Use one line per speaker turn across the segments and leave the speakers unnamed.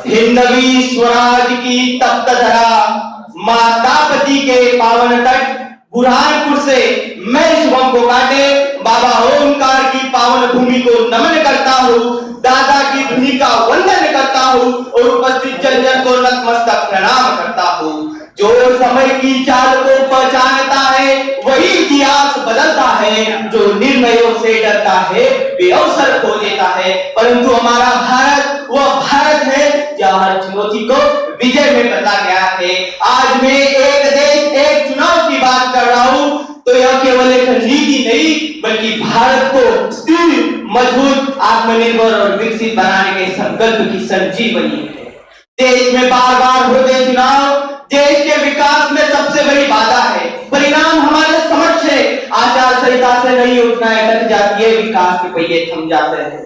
हिंदवी स्वराज की तप्त धरा मातापति के पावन तट बुरहानपुर से मैं शुभम कोकाटे बाबा ओमकार की पावन भूमि को नमन करता हूँ, दादा की धुनी का वंदन करता हूँ और उपस्थित जन को नतमस्तक प्रणाम करता हूँ। जो समय की चाल को पहचानता है वही इतिहास बदलता है, जो निर्णयों से डरता है वे अवसर खो देता है। परंतु हमारा भारत वह भारत है जहाँ हर चुनौती को विजय में बदला गया है। आज मैं एक देश एक चुनाव की बात कर रहा हूँ तो यह केवल एक नीति नहीं बल्कि भारत को स्थिर, मजबूत, आत्मनिर्भर और विकसित बनाने के संकल्प की संजीवनी है। देश में बार बार होते चुनाव देश के विकास में सबसे बड़ी बाधा है। परिणाम हमारे समक्ष है। आचार संहिता से नई योजनाएं अटक जाती है, विकास के पहिए थम जाते हैं।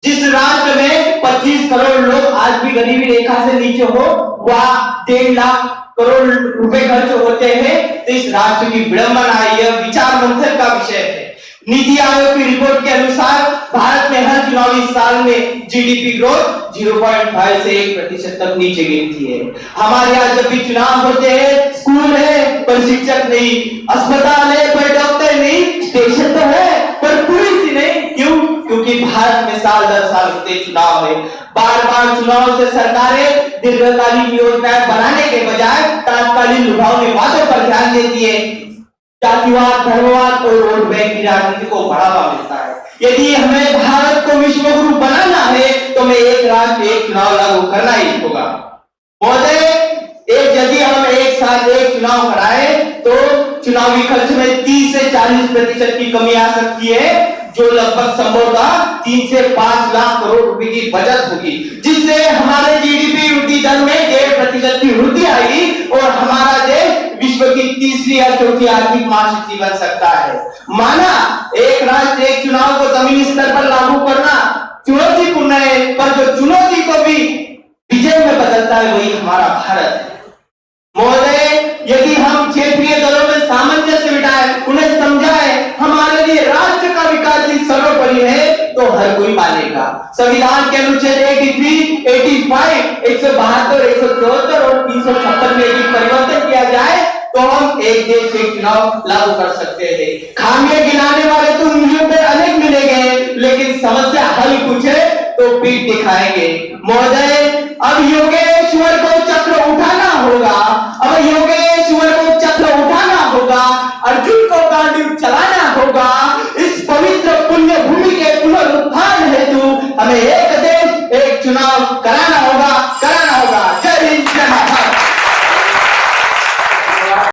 जिस राष्ट्र में 25 करोड़ लोग आज भी गरीबी रेखा से नीचे हो, वहां 1.5 लाख करोड़ रुपए खर्च होते हैं, तो इस राष्ट्र की विडंबना है। यह विचार मंथन का विषय है। नीति आयोग की रिपोर्ट के अनुसार भारत में हर चुनावी साल में जीडीपी ग्रोथ 0.5 से 1% तक नीचे गिरती है। हमारे यहाँ जब भी चुनाव होते हैं, स्कूल है पर शिक्षक नहीं, अस्पताल है पर डॉक्टर नहीं, स्टेशन तो है पर पुलिस ही नहीं। क्यों? क्योंकि भारत में साल दर साल होते चुनाव है। बार बार चुनाव से सरकारें दीर्घकालीन योजनाएं बनाने के बजाय तात्कालिक लुभावने वादों पर ध्यान देती है। जातिवाद, धर्मवाद और वोट बैंक की राजनीति को बढ़ावा मिलता है। यदि हमें भारत को विश्व गुरु बनाना है तो हमें एक राष्ट्र एक चुनाव लागू करना ही होगा। महोदय, यदि हम एक साथ एक चुनाव कराए तो चुनावी खर्च में 30 से 40% की कमी आ सकती है, जो लगभग संभवतः 3 से 5 लाख करोड़ रुपए की बचत होगी, जिससे हमारे जीडीपी वृद्धि दर में 1.5% की वृद्धि आएगी और हमारा देश विश्व की तीसरी या चौथी आर्थिक महाशक्ति बन सकता है। माना एक राष्ट्र एक चुनाव को जमीनी स्तर पर लागू करना चुनौतीपूर्ण है, पर जो चुनौती को भी विजय में बदलता है वही हमारा भारत है। महोदय, यदि हम क्षेत्रीय दलों में सामंजस्य बिठाए, उन्हें समझाए हमारे लिए राष्ट्र का विकास ही सर्वोपरि है, तो हर कोई मानेगा। संविधान के अनुच्छेद 83, 85, 172, 174 और 356 में यदि परिवर्तन किया जाए तो हम एक देश एक चुनाव लागू कर सकते हैं। खामियां गिनाने वाले तो उंगलियों पे अनेक मिलेंगे, लेकिन समस्या हल कुछ है तो पीठ दिखाएंगे। महोदय, अब योगेश्वर को चक्र उठाना होगा, अब योगेश्वर को चक्र उठाना होगा, अर्जुन को गांडीव चलाना होगा,